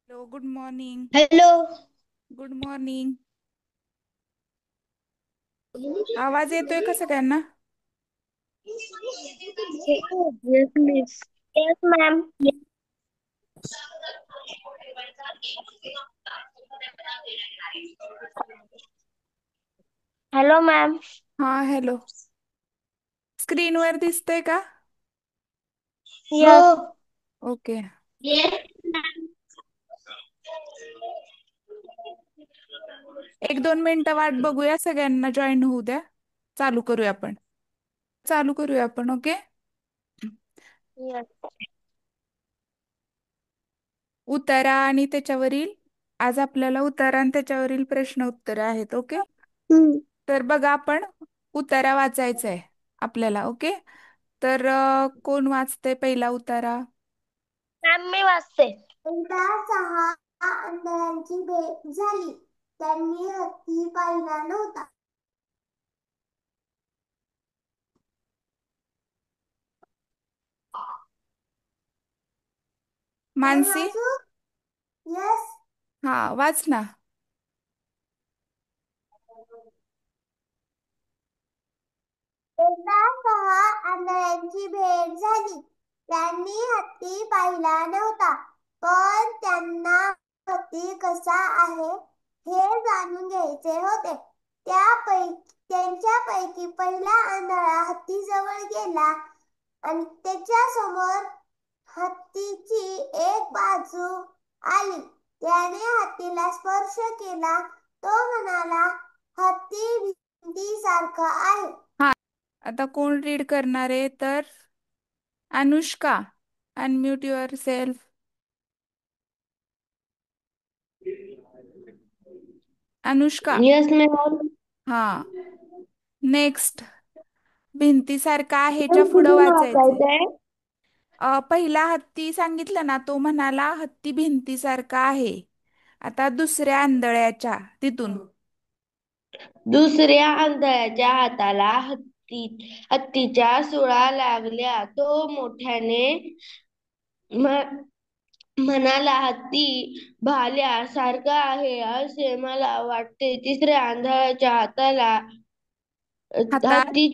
Hello, good morning. Hello. Good morning. आवाज येतोय का सगळ्यांना? Yes miss. Yes ma'am. Hello ma'am. हा, हॅलो. स्क्रीनवर दिसतंय का? हो. ओके. येस. 1-2 मिनिटं वाट बघूया, सगळ्यांना जॉईन होऊ द्या. चालू करूया आपण. चालू करूया आपण. ओके. येस. उतारा आणि त्याच्यावरील आज आपल्याला उतारा आणि त्याच्यावरील प्रश्न उत्तर आहेत. ओके. तर बघा, आपण उतारा वाचायचा आहे आपल्याला. ओके. तर कोण वाचते पहिला उतारा? मॅम मी वाचते. एकदा 6 आंधळ्यांची भेट झाली. त्यांनी हत्ती पाहिला नव्हता. मानसी. येस. हा, वाच ना. एकदा 6 आंधळ्यांची भेट झाली. त्यांनी हत्ती पाहिला नव्हता, पण त्यांना हत्ती कसा आहे हे जाणून घ्यायचे होते. त्यांच्यापैकी पहिला आंधळा हत्तीजवळ गेला आणि त्याच्या समोर हत्तीची एक बाजू आली. त्याने हत्तीला स्पर्श केला. तो म्हणाला, हत्ती भिंतीसारखा आहे. हा, आता कोण रीड करणार आहे? तर Anushka, unmute your self. Anushka. Yes ma'am. हा, नेक्स्ट. भिंतीसारखा आहेच्या पुढं कुठून वाचायचे. वाचायचंय? पहिला हत्ती सांगितलं ना, तो म्हणाला हत्ती भिंतीसारखा आहे. आता दुसऱ्या आंधळ्याच्या तिथून. दुसऱ्या आंधळ्याच्या हाताला हत्तीच्या सुळा लागल्या. तो मोठ्याने म्हणाला, हत्ती भाल्यासारखा आहे असे मला वाटते. तिसऱ्या आंधळ्याच्या हाताला हातात हत्ती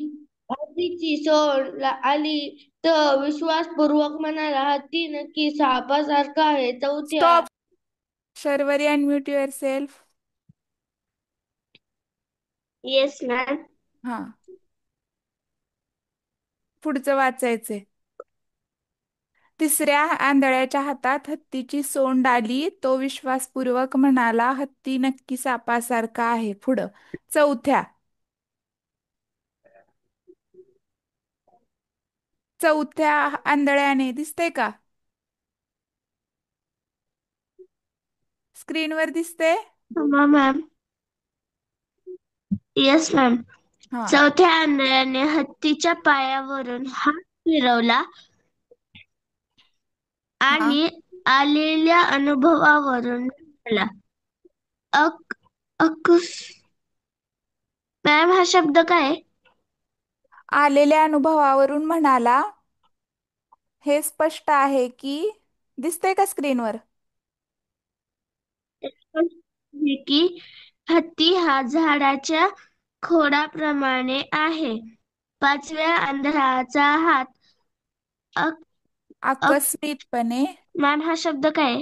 हत्तीची सोंड आली तर विश्वासपूर्वक म्हणाला, हत्ती नक्की सापासारखा आहे. चौथ्या stop. Sharvari, unmute your self. Yes ma'am. हा, पुढचं वाचायचंय. तिसऱ्या आंधळ्याच्या हातात हत्तीची सोंड आली. तो विश्वासपूर्वक म्हणाला, हत्ती नक्की सापासारखा आहे. पुढं चौथ्या आंधळ्याने दिसतंय का? स्क्रीनवर दिसते. मॅम. Yes ma'am. हा. चौथ्या आंधळ्याने हत्तीच्या पायावरून हात फिरवला हा, आणि आलेल्या अनुभवावरून म्हणाला, अक अकुस मॅम हा शब्द काय? आलेल्या अनुभवावरून म्हणाला. हे स्पष्ट आहे की दिसतंय का स्क्रीनवर? की हत्ती हा झाडाच्या खोडाप्रमाणे आहे. पाचव्या आंधळाचा हात अक अक आकस्मितपणे. मॅम हा शब्द काय?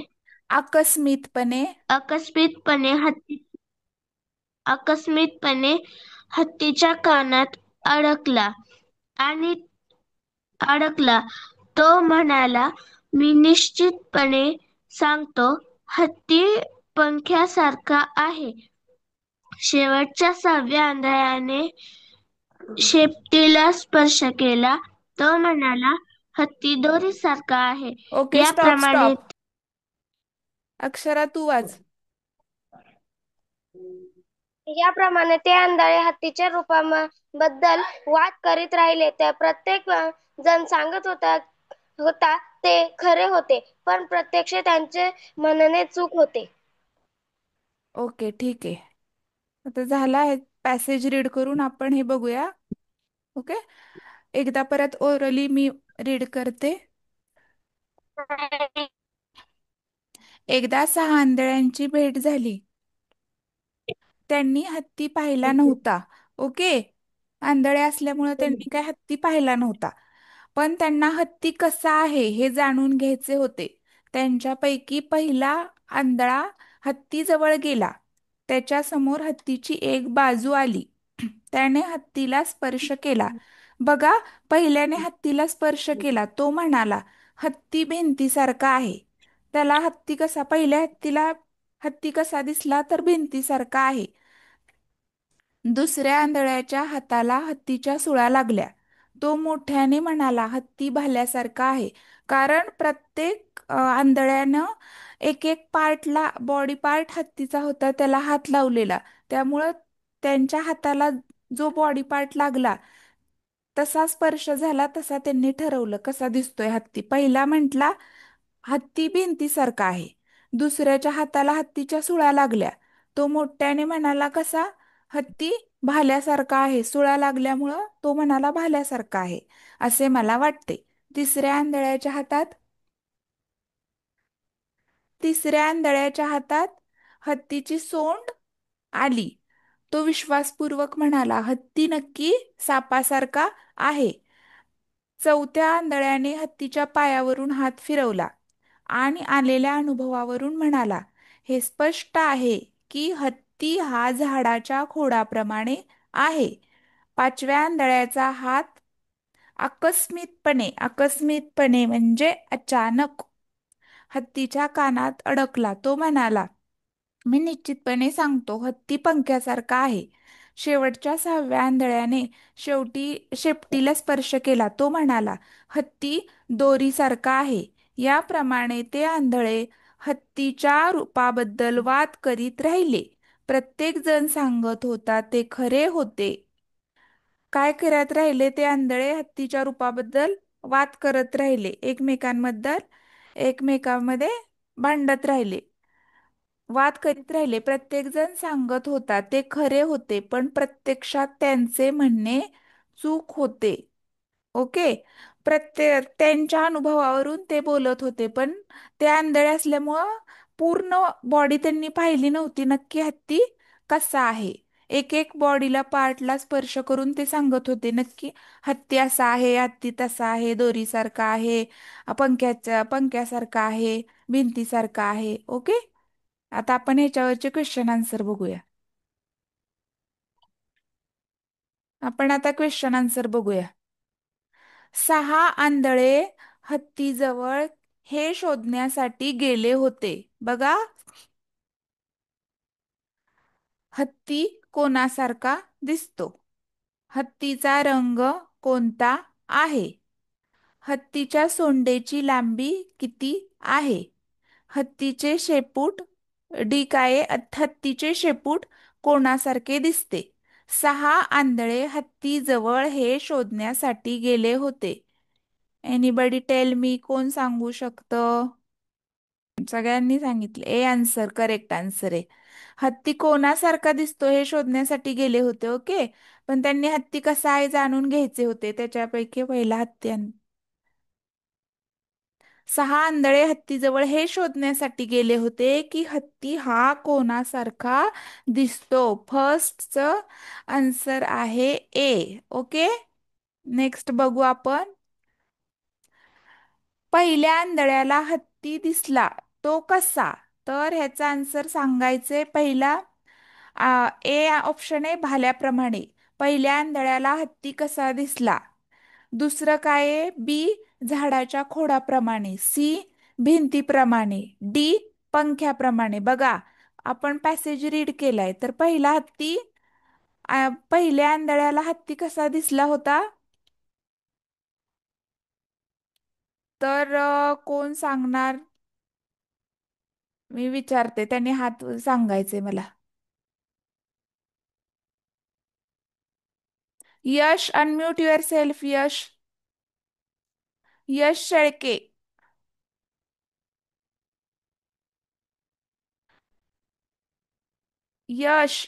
आकस्मितपणे. अकस्मितपणे आकस्मितपणे हत्तीच्या कानात अडकला आणि अडकला. तो म्हणाला, मी निश्चितपणे सांगतो, हत्ती पंख्यासारखा आहे. शेवटच्या 6व्या आंधळ्याने शेपटीला स्पर्श केला. तो म्हणाला, हत्ती दोरीसारखा आहे. ओके, स्टॉप याप्रमाणे स्टॉप. अक्षरा, तू वाच. याप्रमाणे ते आंधळे हत्तीच्या रूपाबद्दल वाद करीत राहिले. त्या प्रत्येक जण सांगत होता ते खरे होते, पण प्रत्यक्ष त्यांचे म्हणणे चूक होते. ओके, ठीक आहे. आता झाला आहे पॅसेज रीड करून. आपण हे बघूया. ओके. एकदा परत ओरली मी रीड करते. एकदा 6 आंधळ्यांची भेट झाली. त्यांनी हत्ती पाहिला नव्हता. ओके. आंधळे असल्यामुळे त्यांनी काय हत्ती पाहिला नव्हता. पण त्यांना हत्ती कसा आहे हे जाणून घ्यायचे होते. त्यांच्यापैकी पहिला आंधळा हत्तीजवळ गेला. त्याच्या समोर हत्तीची एक बाजू आली. त्याने हत्तीला स्पर्श केला. बघा, पहिल्याने हत्तीला स्पर्श केला. तो म्हणाला, हत्ती भिंतीसारखा आहे. त्याला हत्ती कसा, पहिल्या हत्तीला हत्ती कसा दिसला तर भिंतीसारखा आहे. दुसऱ्या आंधळ्याच्या हाताला हत्तीच्या सुळा लागल्या. तो मोठ्याने म्हणाला, हत्ती भाल्यासारखा आहे. कारण प्रत्येक आंधळ्यानं एक एक पार्टला, बॉडी पार्ट हत्तीचा होता, त्याला हात लावलेला. त्यामुळं त्यांच्या हाताला जो बॉडी पार्ट लागला तसा स्पर्श झाला, तसा त्यांनी ठरवलं कसा दिसतोय हत्ती. पहिला म्हटला हत्ती भिंतीसारखा आहे. दुसऱ्याच्या हाताला हत्तीच्या सुळा लागल्या. तो मोठ्याने म्हणाला कसा, हत्ती भाल्यासारखा आहे. सुळा लागल्यामुळं तो म्हणाला भाल्यासारखा आहे असे मला वाटते. तिसऱ्या आंधळ्याच्या हातात तिसऱ्या आंधळ्याच्या हातात हत्तीची सोंड आली. तो विश्वासपूर्वक म्हणाला, हत्ती नक्की सापासारखा आहे. चौथ्या आंधळ्याने हत्तीच्या पायावरून हात फिरवला आणि आलेल्या अनुभवावरून म्हणाला, हे स्पष्ट आहे की हत्ती हा झाडाच्या खोडाप्रमाणे आहे. पाचव्या आंधळ्याचा हात अकस्मितपणे म्हणजे अचानक हत्तीच्या कानात अडकला. तो म्हणाला, मी निश्चितपणे सांगतो, हत्ती पंख्यासारखा आहे. शेवटच्या 6व्या आंधळ्याने शेपटीला स्पर्श केला. तो म्हणाला, हत्ती दोरीसारखा आहे. याप्रमाणे ते आंधळे हत्तीच्या रूपाबद्दल वाद करीत राहिले. प्रत्येक जण सांगत होता ते खरे होते. काय करत राहिले ते आंधळे? हत्तीच्या रूपाबद्दल वाद करत राहिले. एकमेकांमध्ये भांडत राहिले, वाद करीत राहिले. प्रत्येक जण सांगत होता ते खरे होते, पण प्रत्यक्षात त्यांचे म्हणणे चूक होते. ओके. त्यांच्या अनुभवावरून ते बोलत होते, पण ते आंधळे असल्यामुळं पूर्ण बॉडी त्यांनी पाहिली नव्हती, नक्की हत्ती कसा आहे. एक एक बॉडीला पार्टला स्पर्श करून ते सांगत होते, नक्की हत्ती असा आहे, हत्ती तसा आहे, दोरीसारखा आहे, पंख्यासारखा आहे, भिंतीसारखा आहे. ओके. आता आपण ह्याच्यावरचे क्वेश्चन आन्सर बघूया. क्वेश्चन आन्सर बघूया. 6 आंधळे हत्तीजवळ हे शोधण्यासाठी गेले होते. बघा, हत्ती कोणासारखा दिसतो? हत्तीचा रंग कोणता आहे? हत्तीच्या सोंडेची लांबी किती आहे? हत्तीचे शेपूट हत्तीचे शेपूट कोणासारखे दिसते? 6 आंधळे हत्तीजवळ हे शोधण्यासाठी गेले होते. एनिबडी टेल मी, कोण सांगू शकतं? सगळ्यांनी सांगितले. ए आन्सर, करेक्ट आन्सर आहे. हत्ती कोणासारखा दिसतो हे शोधण्यासाठी गेले होते. ओके. पण त्यांनी हत्ती कसा आहे जाणून घ्यायचे होते. त्याच्यापैकी पहिला हत्ती 6 आंधळे हत्तीजवळ हे शोधण्यासाठी गेले होते की हत्ती हा कोणासारखा दिसतो. फर्स्टचं आन्सर आहे ए. ओके. नेक्स्ट बघू आपण. पहिल्या आंधळ्याला हत्ती दिसला, तो कसा? तर ह्याचा आन्सर सांगायचे. पहिला ए ऑप्शन आहे, भाल्याप्रमाणे. पहिल्या आंधळ्याला हत्ती कसा दिसला? दुसरं काय आहे? बी, झाडाच्या खोडाप्रमाणे. सी, भिंतीप्रमाणे. डी, पंख्याप्रमाणे. बघा, आपण पॅसेज रीड केलाय, तर पहिल्या आंधळ्याला हत्ती कसा दिसला होता? तर कोण सांगणार? मी विचारते, त्यांनी हात सांगायचे मला. Yash, unmute yourself. Yash, Yash Shelke. Yash,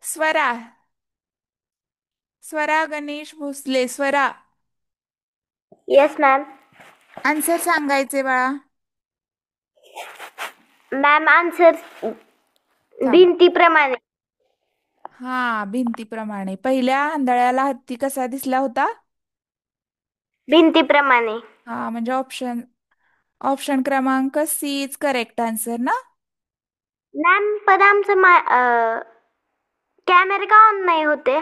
Swara, Swara Ganesh Bhosale. Swara, yes ma'am. Answer सांगायचे बाळा. मॅम आन्सर सांग. भिंतीप्रमाणे. हा, भिंतीप्रमाणे. पहिल्या आंधळ्याला हत्ती कसा दिसला होता? भिंतीप्रमाणे. हा, म्हणजे ऑप्शन ऑप्शन क्रमांक सी इज करेक्ट आन्सर ना. मॅम पण आमचं कॅमेरे का ऑन नाही होते?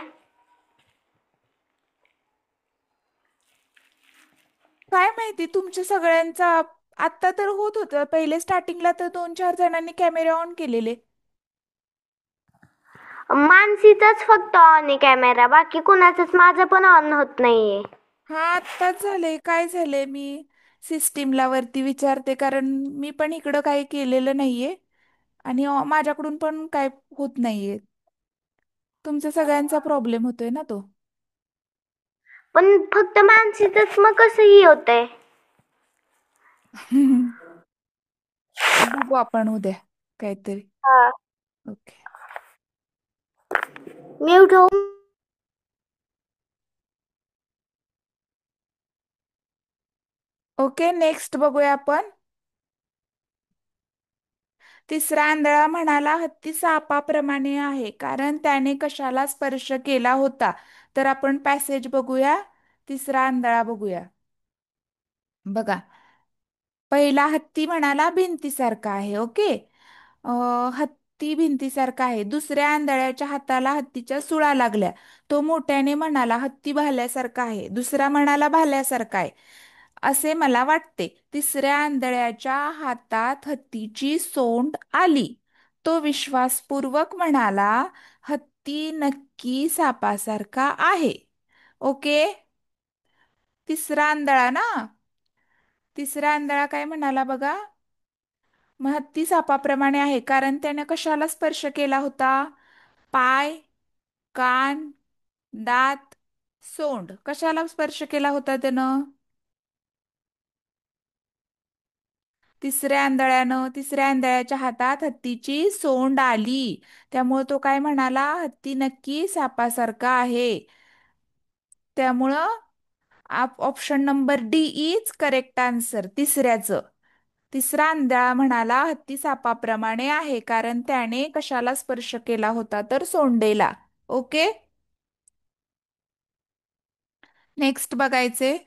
काय माहिती तुमच्या सगळ्यांचा. आत्ता तर होत होतं, पहिले स्टार्टिंगला तर 2-4 जणांनी कॅमेरे ऑन केलेले. मानसीचाच फक्त ऑन आहे कॅमेरा, बाकी कुणाचाच माझा पण ऑन होत नाहीये. हा, आत्ताच झालंय. काय झालंय, मी सिस्टीमला वरती विचारते, कारण मी पण इकडं काही केलेलं नाहीये आणि माझ्याकडून पण काय होत नाहीये. तुमचा सगळ्यांचा प्रॉब्लेम होतोय ना तो. पण फक्त मानसीचंच मग कसंही होतंय. बघू आपण उद्या काहीतरी. हा. ओके. म्यूट हो. ओके, नेक्स्ट बघूया आपण. तिसरा आंधळा म्हणाला, हत्ती सापाप्रमाणे आहे कारण त्याने कशाला स्पर्श केला होता. तर आपण पॅसेज बघूया. तिसरा आंधळा बघूया. बघा, पहिला हत्ती म्हणाला भिंतीसारखा आहे. ओके. हत्ती भिंतीसारखा आहे. दुसऱ्या आंधळ्याच्या हाताला हत्तीच्या सुळा लागल्या. तो मोठ्याने म्हणाला, हत्ती भाल्यासारखा आहे. दुसरा म्हणाला, भाल्यासारखा आहे असे मला वाटते. तिसऱ्या आंधळ्याच्या हातात हत्तीची सोंड आली. तो विश्वासपूर्वक म्हणाला, हत्ती नक्की सापासारखा आहे. ओके. तिसरा आंधळा ना. तिसरा आंधळा काय म्हणाला बघा. मग हत्ती सापाप्रमाणे आहे कारण त्याने कशाला स्पर्श केला होता? पाय, कान, दात, सोंड. कशाला स्पर्श केला होता त्यानं? तिसऱ्या आंधळ्याच्या हातात हत्तीची सोंड आली. त्यामुळे तो काय म्हणाला? हत्ती नक्की सापासारखा आहे. त्यामुळं option number D is correct answer तिसऱ्याचं. तिसरा आंधळा म्हणाला, हत्ती सापाप्रमाणे आहे कारण त्याने कशाला स्पर्श केला होता? तर सोंडेला. ओके. नेक्स्ट बघायचे.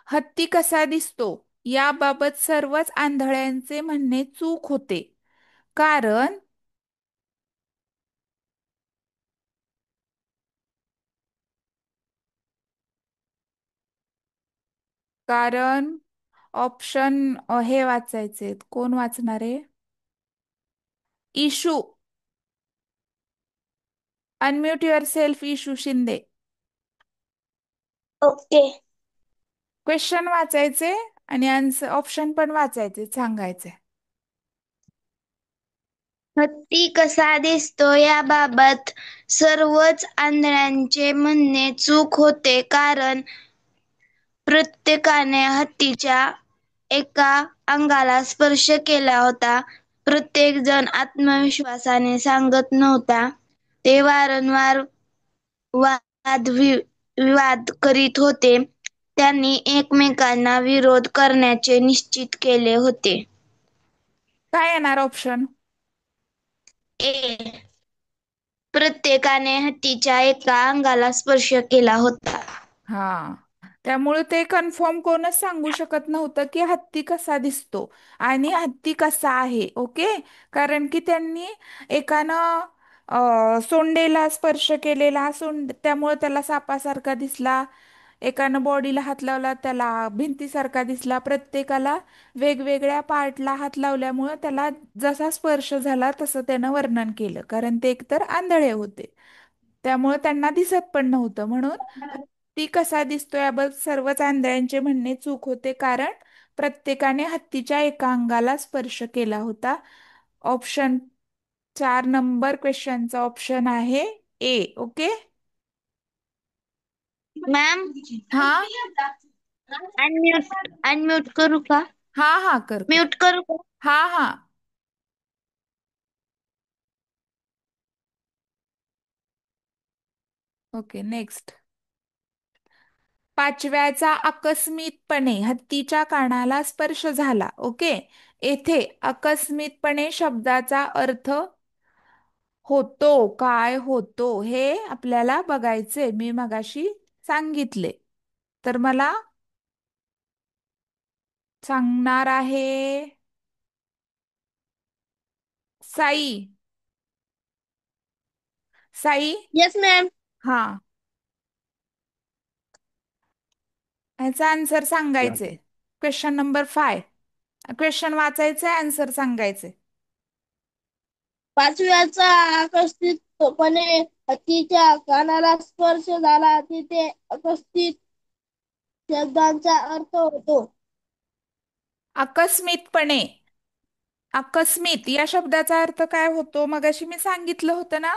हत्ती कसा दिसतो याबाबत सर्वच आंधळ्यांचे म्हणणे चूक होते. कारण कारण ऑप्शन हे वाचायचे. कोण वाचणार आहे? Issue. Unmute your self issue Shinde. Okay. Question वाचायचे आणि आन्सर ऑप्शन पण वाचायचे, सांगायचे. हत्ती कसा दिसतो याबाबत सर्वच आंधळ्यांचे म्हणणे चूक होते, कारण प्रत्येकाने हत्तीच्या एका अंगाला स्पर्श केला होता. प्रत्येक जण आत्मविश्वासाने सांगत नव्हता. ते वारंवार वादविवाद करीत होते. त्यांनी एकमेकांना विरोध करण्याचे निश्चित केले होते. काय येणार ऑप्शन? ए. प्रत्येकाने हत्तीच्या एका अंगाला स्पर्श केला होता. हा, त्यामुळे ते कन्फर्म कोणच सांगू शकत नव्हतं की हत्ती कसा दिसतो आणि हत्ती कसा आहे. ओके. कारण की त्यांनी एकानं सोंडेला स्पर्श केलेला, त्यामुळे त्याला सापासारखा दिसला. एकानं बॉडीला हात लावला, त्याला भिंतीसारखा दिसला. प्रत्येकाला वेगवेगळ्या पार्टला हात लावल्यामुळे त्याला जसा स्पर्श झाला तसं त्यानं वर्णन केलं. कारण ते एकतर आंधळे होते, त्यामुळे त्यांना दिसत पण नव्हतं. म्हणून हत्ती कसा दिसतो याबद्दल सर्वच आंधळ्यांचे म्हणणे चूक होते, कारण प्रत्येकाने हत्तीच्या एका अंगाला स्पर्श केला होता. ऑप्शन 4 नंबर क्वेश्चनचा ऑप्शन आहे ए. ओके. मॅम, हा अनम्यूट करू का? हा हा कर कर. म्यूट करू का? हा हा. Okay, next. पाचव्याचा आकस्मितपणे हत्तीच्या कानाला स्पर्श झाला. ओके, येथे आकस्मितपणे शब्दाचा अर्थ होतो, काय होतो हे आपल्याला बघायचे. मी मगाशी सांगितले, तर मला सांगणार आहे साई. साई. Yes ma'am. हा, ह्याचा आन्सर सांगायचे. Question number 5. क्वेश्चन वाचायचे, आन्सर सांगायचे. पाचव्याचा आकस्मितपणे हत्तीच्या कानाला स्पर्श झाला तिथे अकस्मित शब्दांचा अर्थ होतो. आकस्मितपणे, आकस्मित या शब्दाचा अर्थ काय होतो मगाशी मी सांगितलं होतं ना.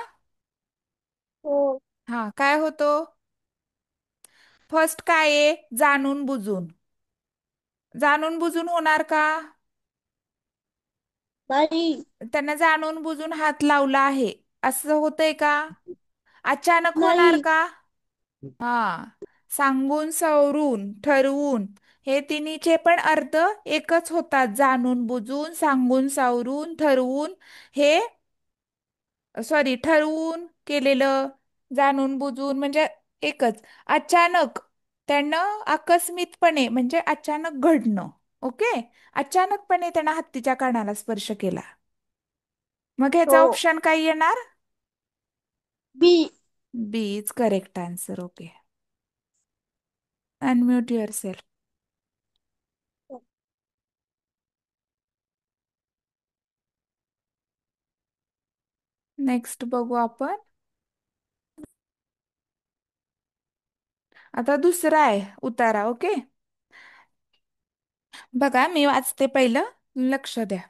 हो. हा, काय होतो? फर्स्ट काय आहे? जाणून बुजून. जाणून बुजून होणार का? नाही. त्यांना जाणून बुजून हात लावला आहे असं होतंय का? अचानक होणार नाही. का? हा, सांगून सवरून ठरवून हे तिन्हीचे पण अर्थ एकच होतात. जाणून बुजून, सांगून सावरून, ठरवून. हे सॉरी, ठरवून केलेलं, जाणून बुजून म्हणजे एकच. अचानक, त्यानं आकस्मितपणे म्हणजे अचानक घडणं. ओके, अचानकपणे त्यानं हत्तीच्या कानाला स्पर्श केला. मग ह्याचा हो. ऑप्शन काय येणार? B. B is correct answer. Okay, unmute yourself. Next बघू आपण. आता दुसरा आहे उतारा. ओके, बघा मी वाचते पहिलं, लक्ष द्या.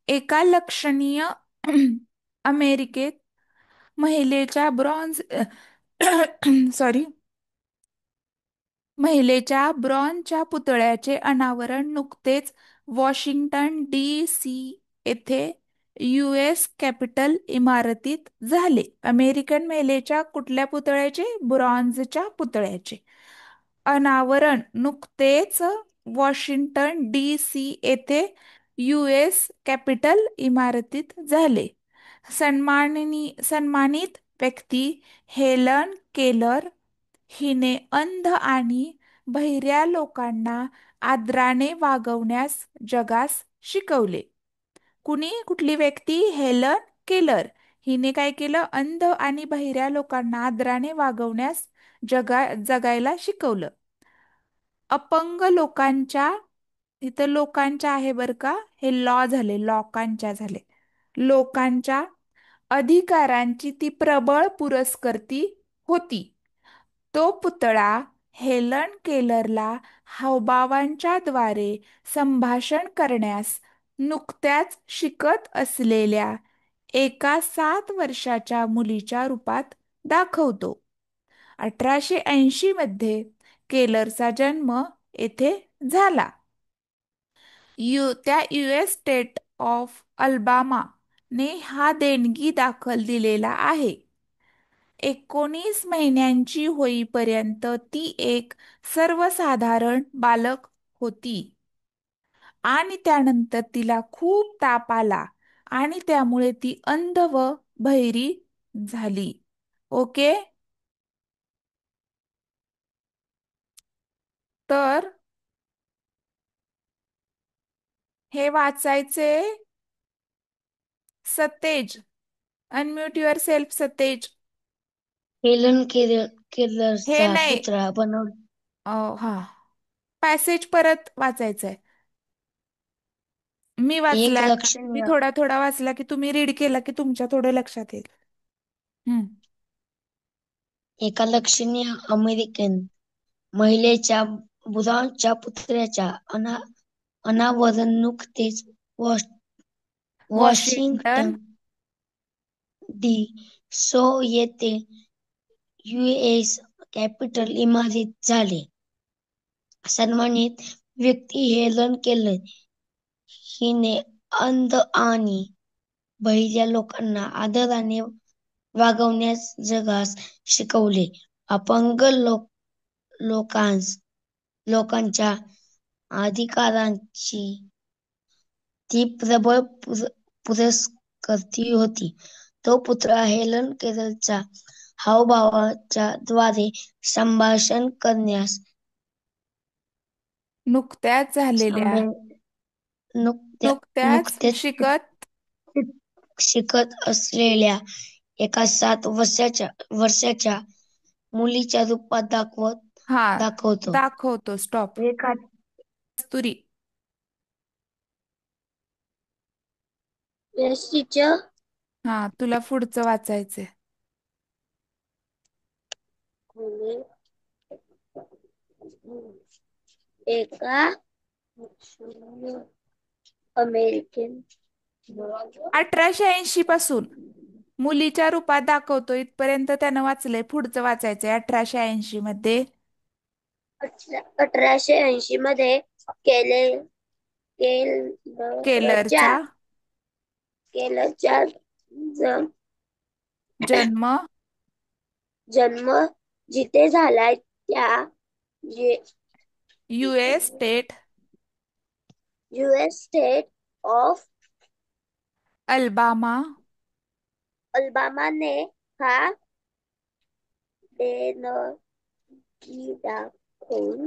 एका लक्षणीय अमेरिकेत महिलेच्या ब्रॉन्झ सॉरी, महिलेच्या ब्रॉन्झच्या पुतळ्याचे अनावरण नुकतेच वॉशिंग्टन डी.सी. येथे US कॅपिटल इमारतीत झाले. अमेरिकन महिलेच्या कुठल्या पुतळ्याचे? ब्रॉन्झच्या पुतळ्याचे अनावरण नुकतेच वॉशिंग्टन डी.सी. येथे US कॅपिटल इमारतीत झाले. सन्मानित व्यक्ती हेलन केलर हिने अंध आणि बहिऱ्या लोकांना आदराने वागवण्यास जगास शिकवले. कुठली व्यक्ती? Helen Keller. हिने काय केलं? अंध आणि बहिऱ्या लोकांना आदराने वागवण्यास जगायला शिकवलं. अपंग लोकांच्या, इथं लोकांच्या आहे बरं का, हे लॉ झाले, लोकांच्या झाले. लोकांच्या अधिकारांची ती प्रबळ पुरस्कर्ती होती. तो पुतळा हेलन केलरला हावभावांच्या द्वारे संभाषण करण्यास नुकत्याच शिकत असलेल्या एका 7 वर्षाच्या मुलीच्या रूपात दाखवतो. 1880 मध्ये केलरचा जन्म येथे झाला. त्या US स्टेट ऑफ अल्बामा ने हा देणगी दाखल दिलेला आहे. 19 महिन्यांची होईपर्यंत ती एक सर्वसाधारण बालक होती आणि त्यानंतर तिला खूप ताप आला आणि त्यामुळे ती अंध व बहिरी झाली. ओके, तर हे वाचायचे. Satej, unmute yourself Satej. Helen हे केलरचा नाही, पुतळा बनवला. हा, पॅसेज परत वाचायचंय. मी एक वाचलाय आता. मी लक्षणीय थोडा थोडा वाचला की तुम्ही रीड केला की तुमच्या थोडं लक्षात येईल. एका लक्षणीय अमेरिकन महिलेच्या ब्रॉन्झच्या पुतळ्याच्या अनावरण नुकतेच वॉशिंग्टन वॉशिंग्टन डी.सी. येथे US कॅपिटल इमारतीत झाले. सन्मानित व्यक्ती हेलन केलर हिने अंध आणि बहिऱ्या लोकांना आदराने वागवण्यास जगास शिकवले. अपंग लोकांच्या अधिकारांची ती प्रबळ पुरस्कर्ती होती. तो पुत्र हेलन केरलचा हावभावाच्या द्वारे संभाषण करण्यास नुकत्याच झालेल्या नुकत्याच नुकतेच शिकत शिकत असलेल्या एका 7 वर्षाच्या मुलीच्या रूपात हा दाखवतो. दाखवतो. स्टॉप. एका कस्तुरी. हा, तुला पुढचं वाचायचंय. एका अमेरिकन 1880 पासून मुलीच्या रूपात दाखवतो इथपर्यंत त्यानं वाचलंय. पुढचं वाचायचंय 1880 मध्ये. 1880 मध्ये केलरचा केलरच्या जन्म जन्म जिथे झालाय त्या US state US state of Alabama अल्बामाने हा देणगी दाखवून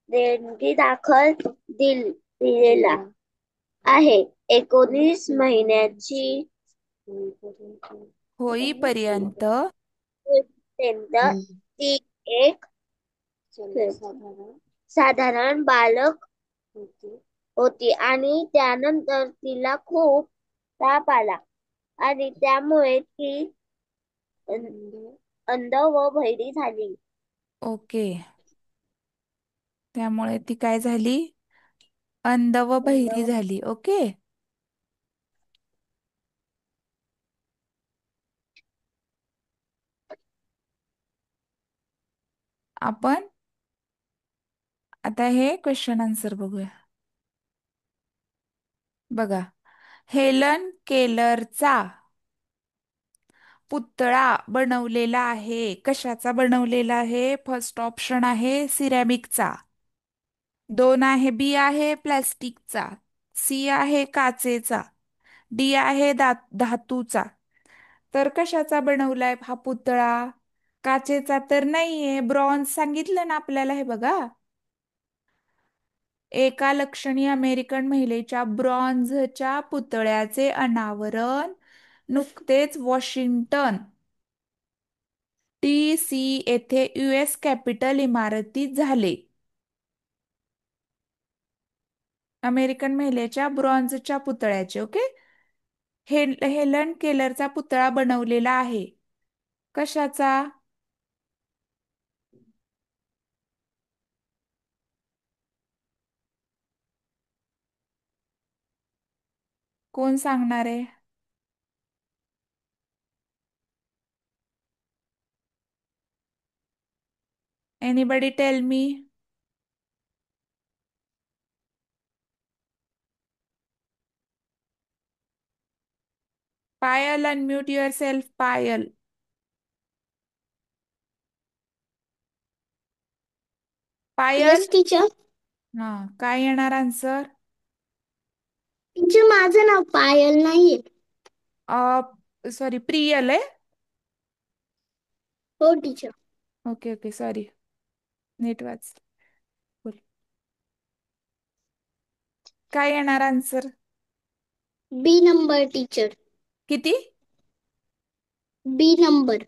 देणगी दाखल दिलेला आहे. 19 महिन्याची होईपर्यंत ती एक साधारण बालक होती आणि त्यानंतर तिला खूप ताप आला आणि त्यामुळे ती अंध व बहिरी झाली. ओके. त्यामुळे ती काय झाली? अंध व बहिरी झाली. ओके. आपण आता हे क्वेश्चन आन्सर बघूया. बघा, हेलन केलरचा पुतळा बनवलेला आहे. कशाचा बनवलेला आहे? फर्स्ट ऑप्शन आहे सिरॅमिकचा. 2 आहे बी आहे प्लॅस्टिकचा. सी आहे काचेचा. डी आहे धातूचा. तर कशाचा बनवलाय हा पुतळा? काचेचा तर नाहीये. ब्रॉन्झ सांगितलं ना आपल्याला, हे बघा. एका लक्षणीय अमेरिकन महिलेच्या ब्रॉन्झच्या पुतळ्याचे अनावरण नुकतेच वॉशिंग्टन DC येथे US कॅपिटल इमारतीत झाले. अमेरिकन महिलेच्या ब्रॉन्झच्या पुतळ्याचे. ओके. हेलन केलरचा पुतळा बनवलेला आहे. कशाचा? कोण सांगणार आहे? Anybody tell me. Payal, unmute your self. Payal. Payal. Yes teacher. हा, काय येणार आन्सर? टीचर माझं नाव पायल नाहीये. सॉरी, प्रियल आहे. हो टीचर. Okay okay, sorry. नीट वाच. बोल. काय येणार आन्सर? B number teacher. किती? B number.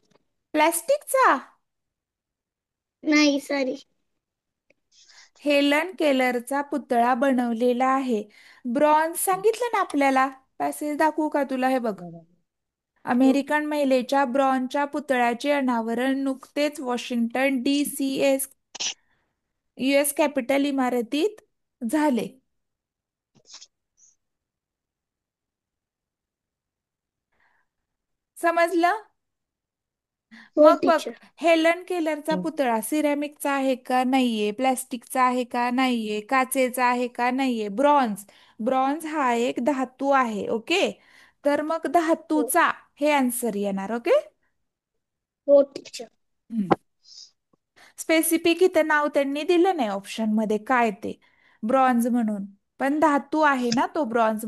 प्लॅस्टिकचा? नाही सॉरी. हेलन केलरचा पुतळा बनवलेला आहे. ब्रॉन्झ सांगितलं ना आपल्याला. पॅसेज दाखवू का तुला? हे बघ. अमेरिकन महिलेच्या ब्रॉन्झच्या पुतळ्याचे अनावरण नुकतेच वॉशिंग्टन DCS US कॅपिटल इमारतीत झाले. समजलं? हो मग बघ, टीचर. हेलन केलरचा पुतळा सिरॅमिकचा आहे का नाहीये, प्लॅस्टिकचा आहे का नाहीये, काचेचा आहे का नाहीये, ब्रॉन्झ. ब्रॉन्झ हा एक धातू आहे. ओके. तर मग धातूचा हे आन्सर येणार. ओके. हो टीचर. स्पेसिफिक इथं नाव त्यांनी दिलं नाही ऑप्शन मध्ये काय ते, ब्रॉन्झ म्हणून. पण धातू आहे ना तो ब्रॉन्झ.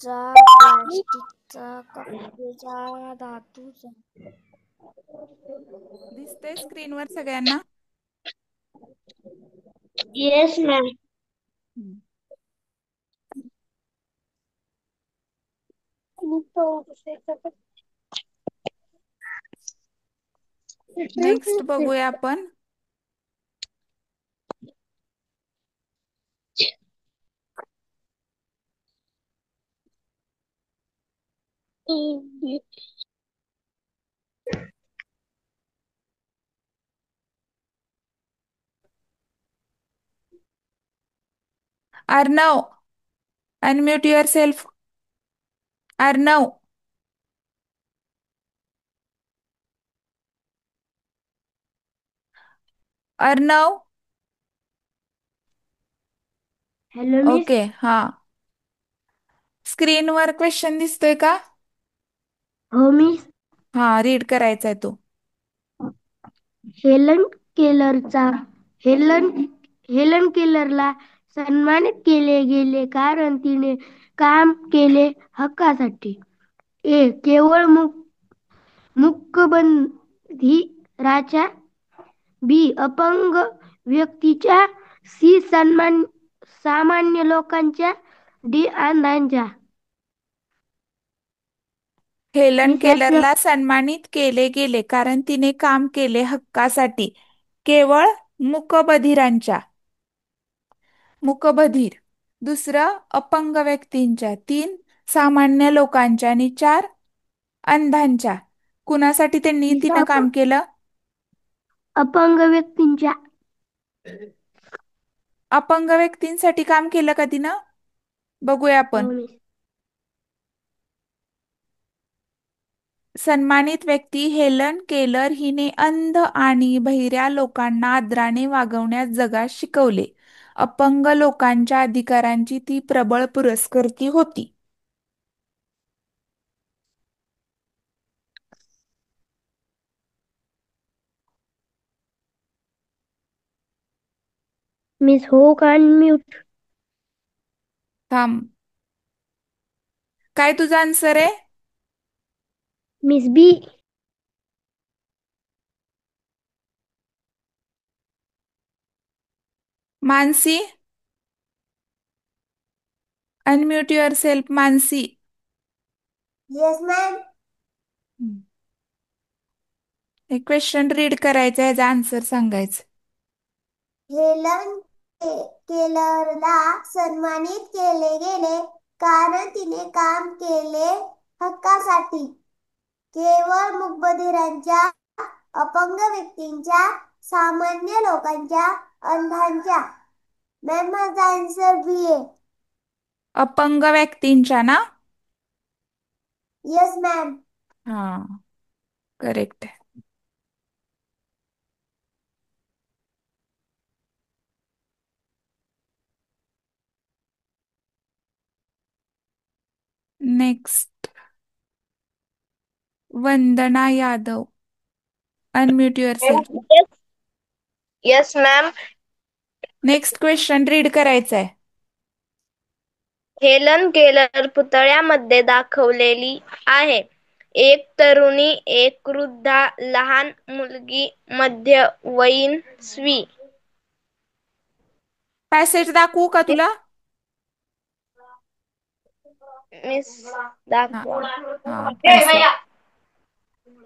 चा प्लास्टिकचा कपडेचा धातूचा. दिसतंय स्क्रीनवर सगळ्यांना? Yes ma'am. नेक्स्ट बघूया आपण. Arnav, unmute yourself. Arnav. Arnav. Hello miss. Okay. हा, स्क्रीनवर क्वेश्चन दिसतोय का? हो मिस. हा, रीड करायचा आहे तो. हेलन केलरचा हेलन हेलन केलरला सन्मानित केले गेले कारण तिने काम केले हक्कासाठी. केवळ मूकबधिराच्या. बी. अपंग व्यक्तीच्या. सी. सामान्य लोकांच्या. डी. अंधांच्या. हेलन मिस यातलं केलरला सन्मानित केले गेले कारण तिने काम केले हक्कासाठी. केवळ मूकबधिरांच्या. मूकबधीर. दुसरं अपंग व्यक्तींच्या. 3 सामान्य लोकांच्या. आणि 4 अंधांच्या. कुणासाठी तिनं काम केलं? अपंग व्यक्तींच्या. अपंग व्यक्तींसाठी काम केलं का तिनं? बघूया आपण. हो मिस. सन्मानित व्यक्ती हेलन केलर हिने अंध आणि बहिऱ्या लोकांना आदराने वागवण्यास जगास शिकवले. अपंग लोकांच्या अधिकारांची ती प्रबळ पुरस्कर्ती होती. मिस हो का म्यूट. थांब. काय तुझा आन्सर आहे? Miss B. Mansi, unmute yourself. Mansi. Yes ma'am. एक क्वेश्चन रीड करायचा, याचा आन्सर सांगायचं. हेलन केलरला सन्मानित केले गेले कारण तिने काम केले हक्कासाठी. केवळ मूकबधिरांच्या. अपंग व्यक्तींच्या. सामान्य लोकांच्या. अंधांच्या. मॅम माझा आन्सर बी आहे. अपंग व्यक्तींच्या ना? Yes ma'am. हा, करेक्ट आहे. Next, Vandana Yadav, unmute your self. Yes ma'am. Next question read करायचा आहे. हेलन केलर पुतळ्यामध्ये दाखवलेली आहे. एक तरुणी, एक वृद्धा, लहान मुलगी, मध्यवयीन स्त्री. पॅसेज दाखवू का तुला? मिस हा, दाखवा. हा, पॅसेज.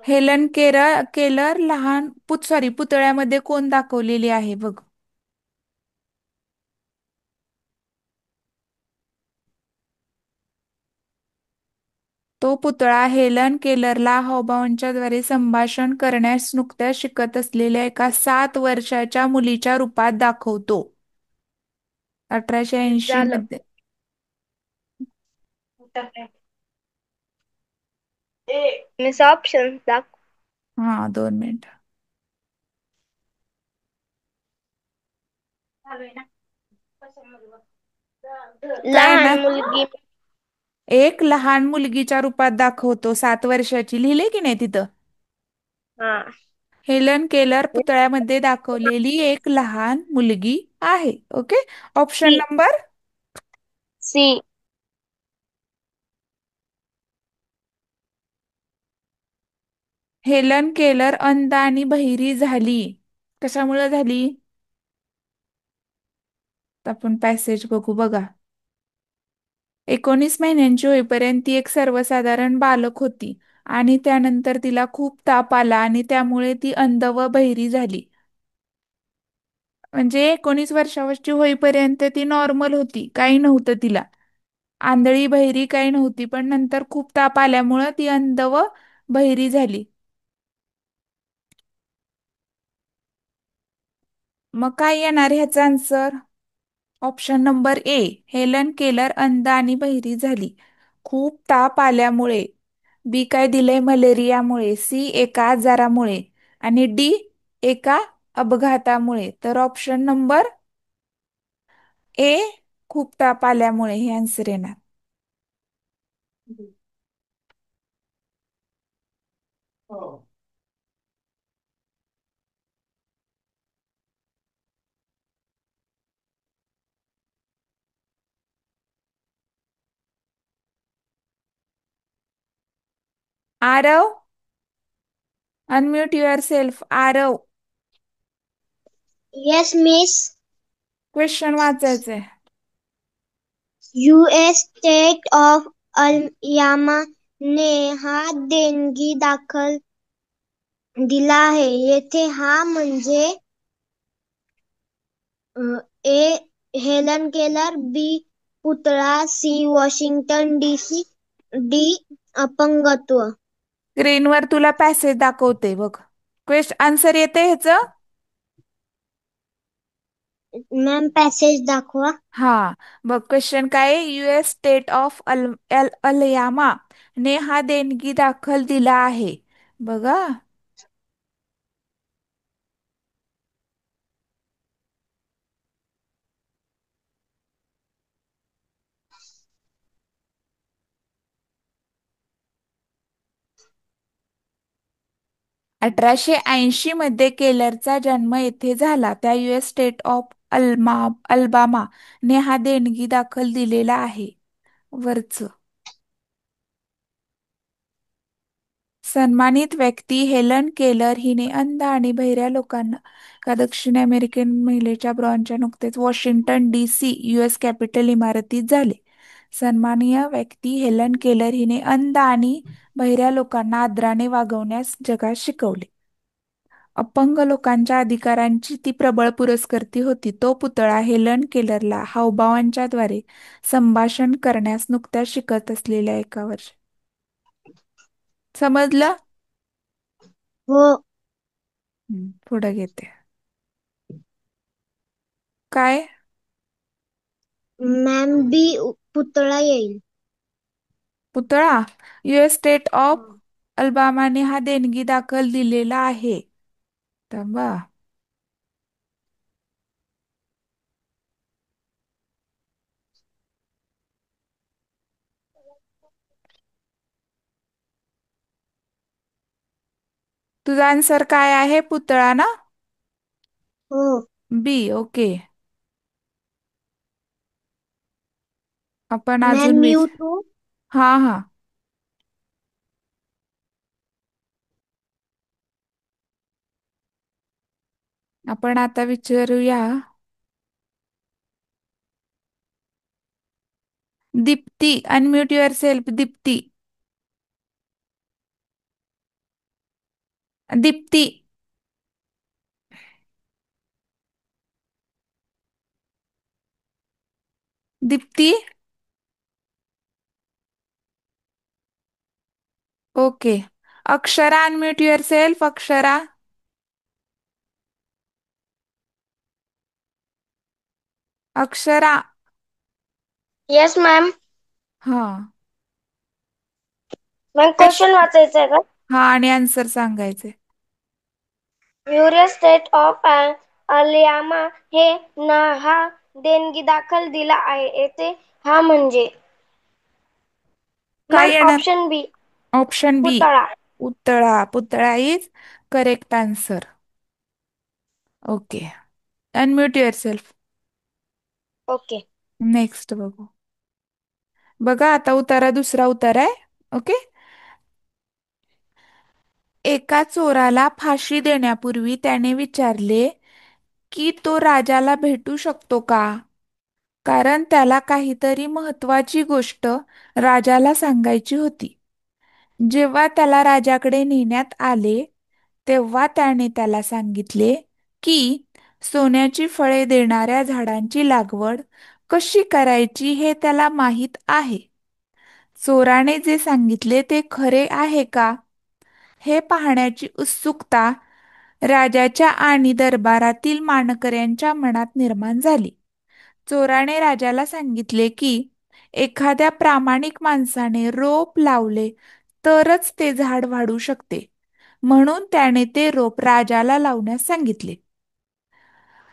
हेलन केलर लहान पुतळ्यामध्ये कोण दाखवलेली आहे बघ. तो पुतळा हेलन केलरला हावभावांच्या द्वारे संभाषण करण्यास नुकत्याच शिकत असलेल्या एका 7 वर्षाच्या मुलीच्या रूपात दाखवतो. 1880 झालं. मध्ये. मिस ऑप्शन दाखव. हा, 2 मिनिट. काय ना, लहान मुलगी. एक लहान मुलगीच्या रूपात दाखवतो, 7 वर्षाची. लिहिले की नाही तिथं? हा. हेलन केलर पुतळ्यामध्ये दाखवलेली एक लहान मुलगी आहे. Okay. Option C. Number C. Helen Keller अंध आणि बहिरी झाली. कशामुळे झाली? आपण पॅसेज बघू बघा. 19 महिन्यांची होईपर्यंत ती एक सर्वसाधारण बालक होती आणि त्यानंतर तिला खूप ताप आला आणि त्यामुळे ती अंध व बहिरी झाली. म्हणजे 19 वर्षाची होईपर्यंत ती नॉर्मल होती, काही नव्हतं तिला. आंधळी बहिरी काही नव्हती, पण नंतर खूप ताप आल्यामुळं ती अंध व बहिरी झाली. मग काय येणार ह्याचा answer? Option number A, Helen Keller अंध आणि बहिरी झाली खूप ताप आल्यामुळे. बी काय दिलंय? मलेरियामुळे. सी एका आजारामुळे. आणि डी एका अपघातामुळे. तर ऑप्शन नंबर ए, खूप ताप आल्यामुळे, हे आन्सर येणार. Aarav, unmute yourself. Aarav, yes miss. Question वाचायचंय. US स्टेट ऑफ अलयामा ने हा देणगी दाखल दिला आहे. येथे हा म्हणजे ए हेलन केलर, बी पुतळा, सी वॉशिंग्टन DC, डी अपंगत्व. स्क्रीनवर तुला पॅसेज दाखवते बघ. आन्सर येते ह्याचं? मॅम पॅसेज दाखवा. हा, बघ क्वेश्चन काय आहे? US स्टेट ऑफ अलयामा ने हा देणगी दाखल दिला आहे. बघा. '1880 मध्ये केलरचा जन्म येथे झाला. त्या US स्टेट ऑफ अल्बामा ने हा देणगी दाखल दिलेला आहे. वरच सन्मानित व्यक्ती हेलन केलर हिने अंध आणि बहिऱ्या लोकांना एका दक्षिण अमेरिकन महिलेच्या ब्रॉनच्या नुकतेच वॉशिंग्टन DC US कॅपिटल इमारतीत झाले. सन्माननीय व्यक्ती हेलन केलर हिने अंध आणि बहिऱ्या लोकांना आदराने वागवण्यास जगात शिकवले. अपंग लोकांच्या अधिकारांची ती प्रबळ पुरस्कर्ती होती. तो पुतळा हेलन केलरला हावभावांच्याद्वारे संभाषण करण्यास नुकत्याच शिकत असलेल्या एका वर्ष. समजलं? हो. पुढे घेते. काय? मॅम बी पुतळा येईल. पुतळा. US स्टेट ऑफ अल्बामाने हा देणगी दाखल दिलेला आहे. थांबा. तुझा आन्सर काय आहे? पुतळा ना? हो. बी. ओके. आपण मॅम अजून म्यूट. हा हा. आपण आता विचारूया. Deepti, unmute yourself. Deepti. Deepti. Deepti. Okay. Akshara, unmute yourself. Akshara. Akshara. Yes ma'am. हा. मग क्वेश्चन वाचायचं आहे का? हा, आणि आन्सर सांगायचे. युरिया स्टेट ऑफ अलियामा हे ना हा देणगी दाखल दिला आहे येथे हा म्हणजे काय मॅम येणार? ऑप्शन बी ऑप्शन बी, पुतळा. पुतळा. पुतळा is correct answer. Okay, unmute your self. Okay. Next बघू. बघा आता उतारा, दुसरा उतारा आहे. ओके. एका चोराला फाशी देण्यापूर्वी त्याने विचारले की तो राजाला भेटू शकतो का, कारण त्याला काहीतरी महत्वाची गोष्ट राजाला सांगायची होती. जेव्हा त्याला राजाकडे नेण्यात आले तेव्हा त्याने त्याला सांगितले की सोन्याची फळे देणाऱ्या झाडांची लागवड कशी करायची हे त्याला माहीत आहे. चोराने जे सांगितले ते खरे आहे का हे पाहण्याची उत्सुकता राजाच्या आणि दरबारातील मानकऱ्यांच्या मनात निर्माण झाली. चोराने राजाला सांगितले की एखाद्या प्रामाणिक माणसाने रोप लावले तरच ते झाड वाढू शकते, म्हणून त्याने ते रोप राजाला लावण्यास सांगितले.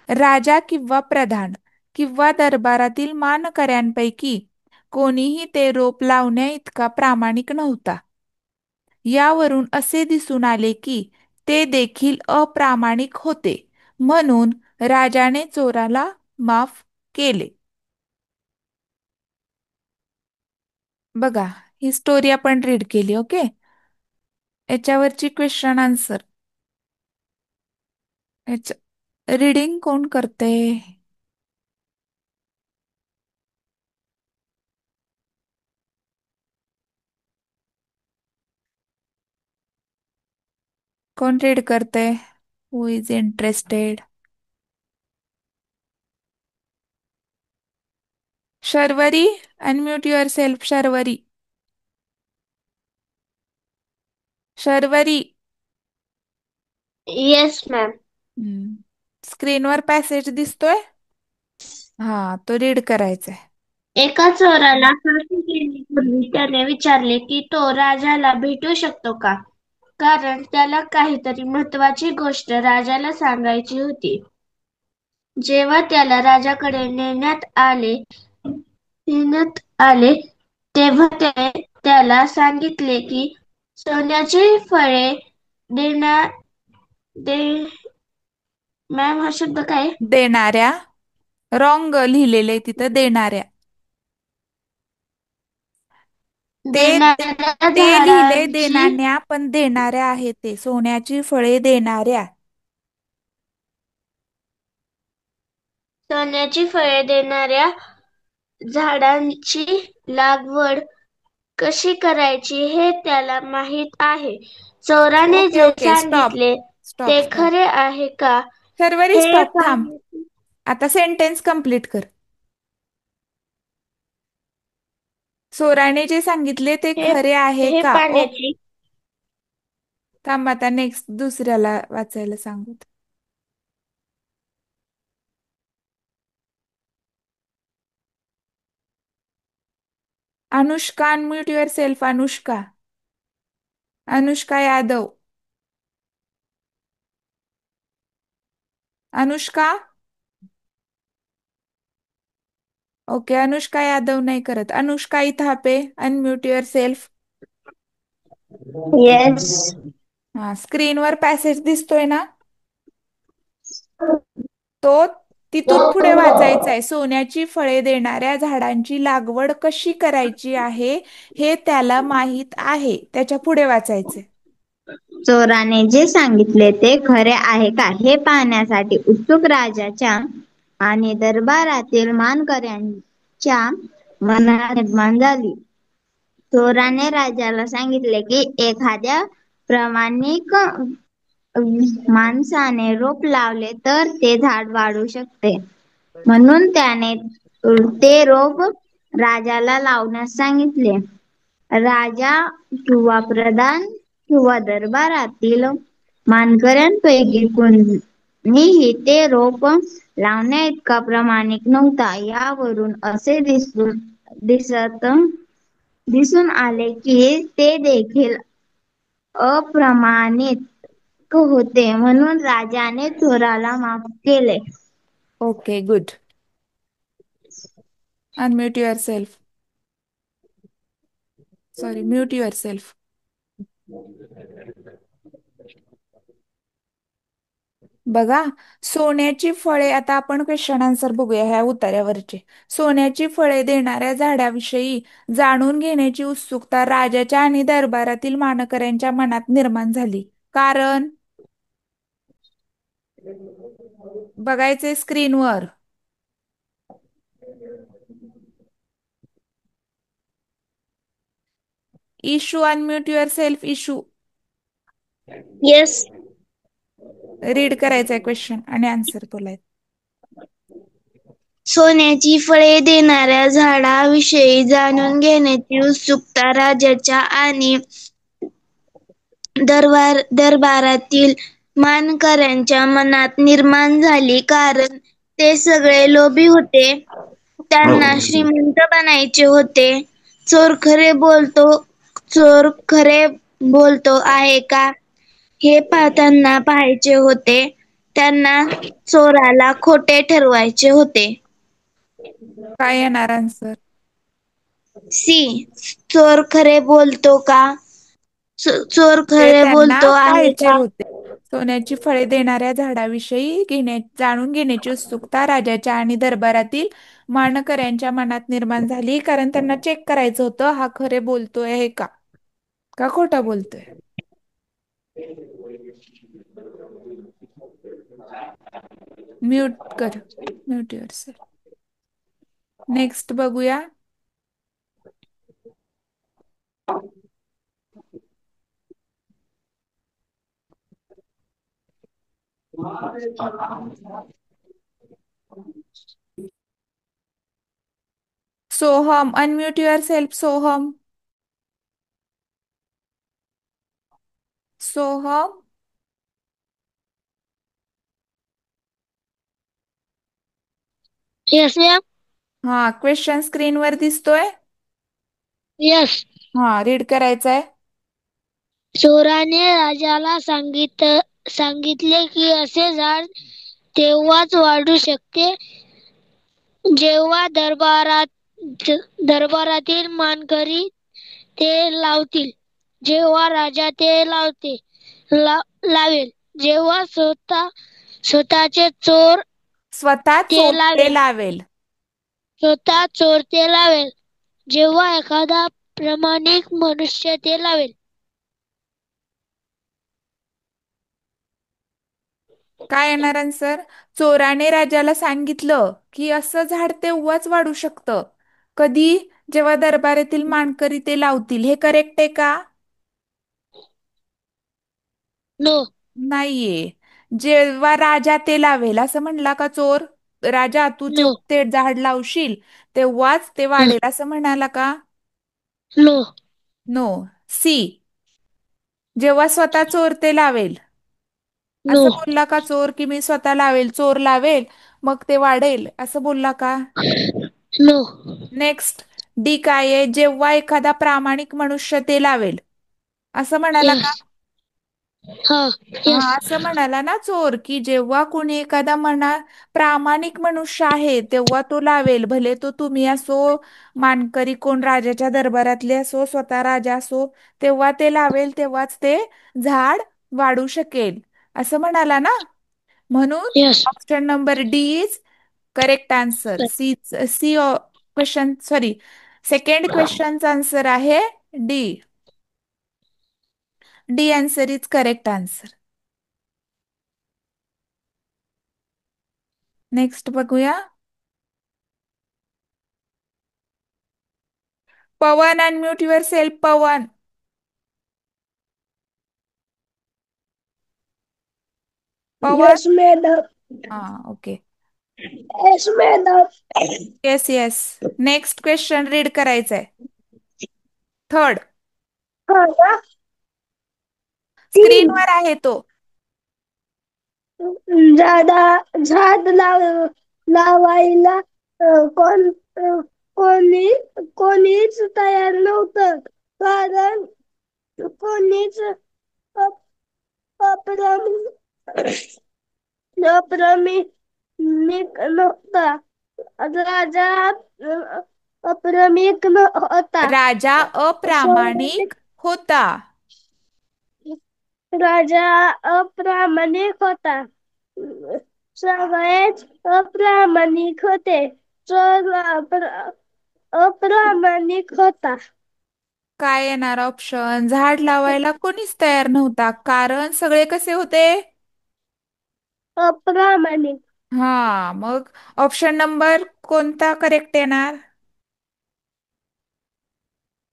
राजा किंवा प्रधान किंवा दरबारातील मानकऱ्यांपैकी कोणीही ते रोप लावण्याइतका प्रामाणिक नव्हता. यावरून असे दिसून आले की ते देखील अप्रामाणिक होते, म्हणून राजाने चोराला माफ केले. बघा, ही स्टोरी आपण रीड केली. ओके, याच्यावरची क्वेश्चन आन्सर. रीडिंग कोण करते? कोण रीड करते? Who is interested? Sharvari, unmute yourself. Sharvari, Sharvari. Yes ma'am. स्क्रीनवर पॅसेज दिसतोय? हा, तो रीड करायचा आहे. एका चोराला फाशी देण्यापूर्वी त्याने विचारले की तो राजाला भेटू शकतो का, कारण त्याला काहीतरी महत्वाची गोष्ट राजाला सांगायची होती. जेव्हा त्याला राजाकडे नेण्यात आले तेव्हा त्याने त्याला सांगितले की सोन्याची फळे देणा दे मॅम हा शब्द काय? देणाऱ्या. रॉंग लिहिलेले तिथं, देणाऱ्या. ते देणाऱ्या ते लिहिले झाडांची देणाऱ्या, पण देणाऱ्या आहे ते. सोन्याची फळे देणाऱ्या. सोन्याची फळे देणाऱ्या झाडांची लागवड कशी करायची हे त्याला माहीत आहे. चोराने ओके जे ओके, स्टॉप सांगितले स्टॉप ते स्टॉप. खरे आहे का शर्वरी, हे स्टॉप, थांब. पाहण्याची आता सेंटेन्स कंप्लीट कर. चोराने जे सांगितले ते हे खरे आहे हे का? ओ, पाहण्याची थांब. आता नेक्स्ट दुसऱ्याला वाचायला सांगू. Anushka, unmute your self. Anushka, Anushka Yadav. Anushka. Okay, Anushka Yadav नाही करत. Anushka Ithape, unmute your self. Yes. हा, स्क्रीनवर पॅसेज दिसतोय ना, तो तिथून पुढे वाचायचा आहे. सोन्याची फळे देणाऱ्या झाडांची लागवड कशी करायची आहे हे त्याला माहीत आहे. त्याच्या पुढे वाचायचे. चोराने जे सांगितले ते खरे आहे का हे पाहण्यासाठी उत्सुक राजाच्या आणि दरबारातील मानकऱ्यांच्या मनात निर्माण झाली. चोराने राजाला सांगितले की एखाद्या प्रामाणिक माणसाने रोप लावले तर ते झाड वाढू शकते, म्हणून त्याने ते रोप राजाला लावण्यास सांगितले. राजा किंवा प्रधान किंवा दरबारातील मानकऱ्यांपैकी कोणीही ते रोप लावण्याइतका प्रामाणिक नव्हता. यावरून असे दिसत दिसून आले की ते देखील अप्रमाणित होते म्हणून राजाने चोराला माफ केले. Okay, good. Unmute your self. Sorry, mute your self. बघा, सोन्याची फळे, आता आपण क्वेश्चन आन्सर बघूया ह्या उतार्यावरचे. सोन्याची फळे देणाऱ्या झाडाविषयी जाणून घेण्याची उत्सुकता राजाच्या आणि दरबारातील मानकऱ्यांच्या मनात निर्माण झाली. कारण बघायचे स्क्रीनवर. Issue, unmute your self. Issue, yes. Read करायचंय क्वेश्चन आणि आन्सर बोलायचं. सोन्याची फळे देणाऱ्या झाडाविषयी जाणून घेण्याची उत्सुकता राजाच्या आणि दरबारातील मानकऱ्यांच्या मनात निर्माण झाली, कारण ते सगळे लोभी होते. त्यांना श्रीमंत बनायचे होते. चोर खरे बोलतो आहे का हे त्यांना पाहायचे होते. त्यांना चोराला खोटे ठरवायचे होते. काय येणार आन्सर? सी. चोर खरे बोलतो का? चोर ते खरे त्यांना बोलतो आहे पाहायचे का? होते. सोन्याची फळे देणाऱ्या झाडाविषयी जाणून घेण्याची उत्सुकता राजाच्या आणि दरबारातील मानकऱ्यांच्या मनात निर्माण झाली, कारण त्यांना चेक करायचं होतं, हा खरे बोलतोय हे का खोटा बोलतोय. म्यूट कर, म्यूट युअरसेल्फ. नेक्स्ट बघूया. Soham, unmute your self. Soham, Soham. Yes ma'am. हा, क्वेश्चन स्क्रीनवर दिसतोय. यस. हा, रीड करायचंय. चोराने राजाला सांगितले की असे झाड तेव्हाच वाढू शकते जेव्हा दरबारातील मानकरी ते लावतील. जेव्हा राजा ते लावेल, जेव्हा स्वतःचे चोर स्वतः ते चोरटे लावेल, लावेल. स्वतः चोर ते लावेल, जेव्हा एखादा प्रामाणिक मनुष्य ते लावेल. काय येणार आन्सर? चोराने राजाला सांगितलं की असं झाड तेव्हाच वाढू शकतं कधी, जेव्हा दरबारातील मानकरी ते लावतील. हे करेक्ट आहे का? नो. नाहीये. जेव्हा राजा ते लावेल असं म्हणला का चोर? राजा, तू नो. जेव्हा ते झाड लावशील तेव्हाच ते वाढेल असं म्हणाला का? नो. नो. सी. जेव्हा स्वतः चोर ते लावेल नो. असं बोलला का चोर, की मी स्वतः लावेल, चोर लावेल मग ते वाढेल असं बोलला का? नो. नेक्स्ट, डी काय आहे? जेव्हा एखादा प्रामाणिक मनुष्य ते लावेल असं म्हणाला का? यस. हा. हा, यस. असं म्हणाला ना चोर, की जेव्हा कोणी एखादा प्रामाणिक मनुष्य आहे तेव्हा तो लावेल, भले तो तुम्ही असो, मानकरी कोण राजाच्या दरबारातले असो, स्वतः राजा असो, तेव्हा ते लावेल तेव्हाच ते झाड वाढू शकेल असं म्हणाला ना. म्हणून yes. Option number D is correct answer. C C question, sorry, second क्वेश्चनचा आन्सर आहे D. D answer is correct answer. Next बघूया. Pawan, unmute yourself. Pawan, Pawan. Yes madam. हा, okay. Yes madam. Yes yes. Next question read करायचंय. Third, हा का? तीन. स्क्रीनवर आहे तो. झाड लावायला कोण कोणी कोणीच तयार नव्हतं कारण कोणीच अप्रमिक नव्हता. राजा अप्रमिक होता. राजा सगळे अप्रामाणिक होता. राजा अप्रामाणिक होता. सगळेच अप्रामाणिक होते. चोर अप्रामाणिक होता. काय येणार ऑप्शन? झाड लावायला कोणीच तयार नव्हता कारण सगळे कसे होते? अप्रामाणिक. हा, मग ऑप्शन नंबर कोणता करेक्ट येणार?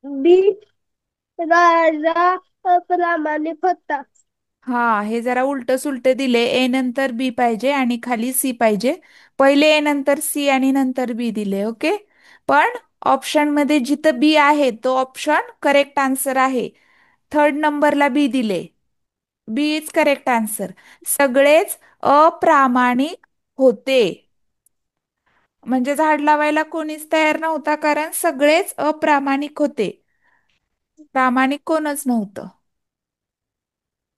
बी. राजा अप्रामाणिक होता. हा, हे जरा उलट सुलट दिले. ए नंतर बी पाहिजे आणि खाली सी पाहिजे. पहिले ए नंतर सी आणि नंतर बी दिले. ओके, पण ऑप्शन मध्ये जिथं बी आहे तो ऑप्शन करेक्ट आन्सर आहे. थर्ड नंबरला बी दिले. बी इज करेक्ट आन्सर. सगळेच अप्रामाणिक होते. म्हणजे झाड लावायला कोणीच तयार नव्हता कारण सगळेच अप्रामाणिक होते. प्रामाणिक कोणच नव्हतं.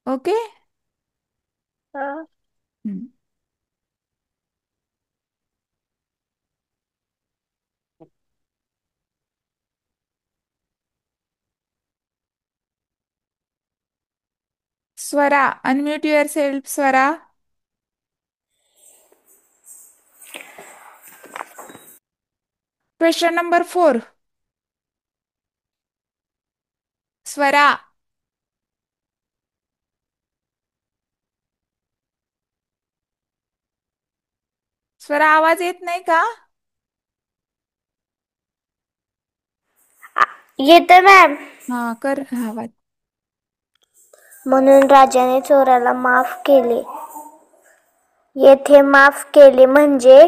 ओके. हा. हम्म. Swara, unmute your self. Swara. Question number 4. Swara. Swara, आवाज येत नाही का? येतं मॅम. हा, कर आवाज. म्हणून राजाने चोराला माफ केले. येथे माफ केले म्हणजे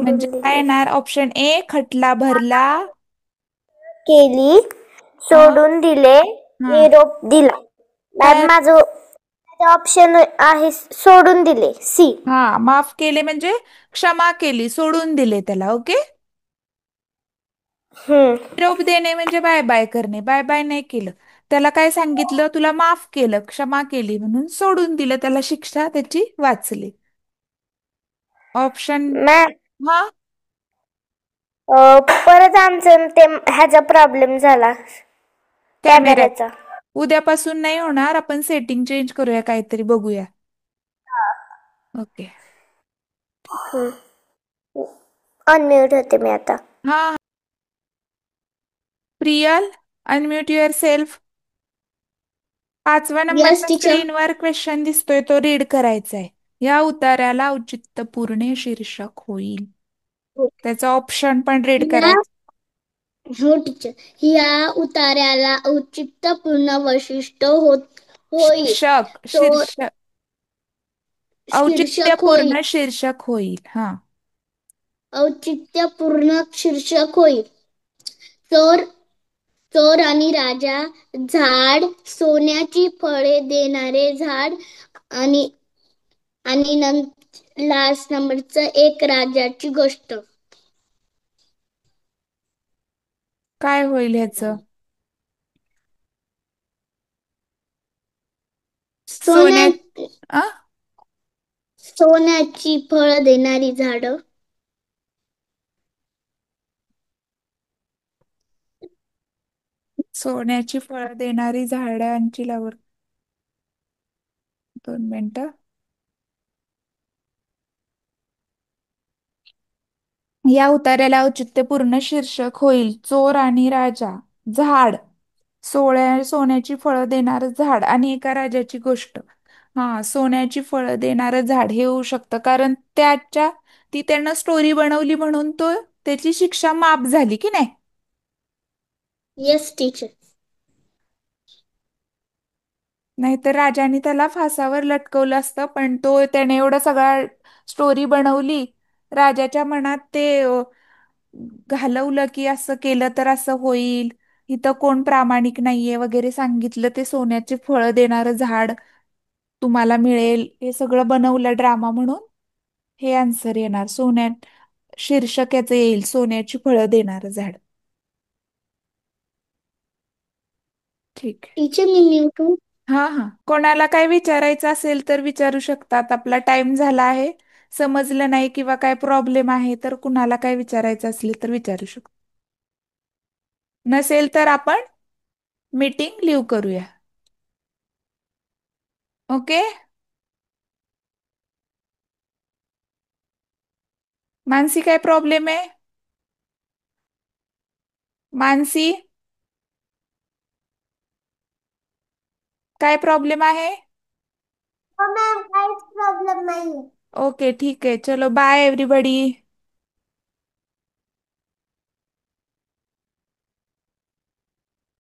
म्हणजे सोडून काय दिले. येणार? ऑप्शन ए, खटला भरला. केली, हा. सोडून दिले, हा. निरोप दिला. मॅम काय? माझं ऑप्शन आहे सोडून दिले, सी. हा, माफ केले म्हणजे क्षमा केली, सोडून दिले त्याला. ओके. निरोप देणे म्हणजे बाय बाय करणे. बाय बाय नाही केलं त्याला, काय सांगितलं? तुला माफ केलं, क्षमा केली म्हणून सोडून दिलं त्याला, शिक्षा त्याची वाचली. ऑप्शन. मॅम हा. परत आमचं ते ह्याचा प्रॉब्लेम झाला, कॅमेऱ्यात. कॅमेऱ्याचा. उद्यापासून नाही होणार, आपण सेटिंग चेंज करूया, काहीतरी बघूया. ओके. अनम्यूट होते मी आता. हा. Priyal, unmute your self. 5व्या यस नंबरच्या टीचर. स्क्रीनवर क्वेश्चन दिसतोय, तो रीड करायचा आहे. या उतार्याला औचित्यपूर्ण शीर्षक होईल. त्याचं ऑप्शन पण रीड करायचं. हो टीचर. या उतार्याला औचित्यपूर्ण वैशिष्ट्य होईल. शीर्षक, चोर शीर्षक. शीर्षक होईल. औचित्यपूर्ण शीर्षक होईल. हा. औचित्यपूर्ण शीर्षक होईल. चोर चोर आणि राजा, झाड, सोन्याची फळे देणारे झाड आणि आणि लास्ट नंबरचं एक राजाची गोष्ट. काय होईल ह्याचं? सोन्या सोन्या आ सोन्याची फळ देणारी झाडं. सोन्याची फळं देणारी झाडांची लागवड. 2 मिनिटं. या उतार्याला औचित्यपूर्ण शीर्षक होईल. चोर आणि राजा, झाड, सोन्याची फळं देणारं झाड आणि एका राजाची गोष्ट. हा, सोन्याची फळं देणारं झाड हे होऊ शकतं, कारण ती त्यानं स्टोरी बनवली म्हणून त्याची शिक्षा माफ झाली की नाही. Yes teacher. नाहीतर राजाने त्याला फासावर लटकवलं असतं, पण त्याने एवढं सगळा स्टोरी बनवली, राजाच्या मनात ते घालवलं की असं केलं तर असं होईल, इथं कोण प्रामाणिक नाहीये वगैरे सांगितलं. ते सोन्याची फळं देणारं झाड तुम्हाला मिळेल, हे सगळं बनवलं ड्रामा म्हणून. हे आन्सर येणार. शीर्षक याचं येईल सोन्याची फळं देणारं झाड. ठीक आहे. टीचर मी लिहू. हा हा, कोणाला काय विचारायचं असेल तर विचारू शकतात. आपला टाइम झाला आहे. समजलं नाही किंवा काय प्रॉब्लेम आहे तर कुणाला काय विचारायचं असेल तर विचारू शकतो. नसेल तर आपण मीटिंग लिव्ह करूया. ओके. मानसी काय प्रॉब्लेम आहे? मानसी, काय प्रॉब्लेम आहे? मॅम काहीच प्रॉब्लेम नाही. ओके ठीक आहे, चलो बाय एव्हरीबडी.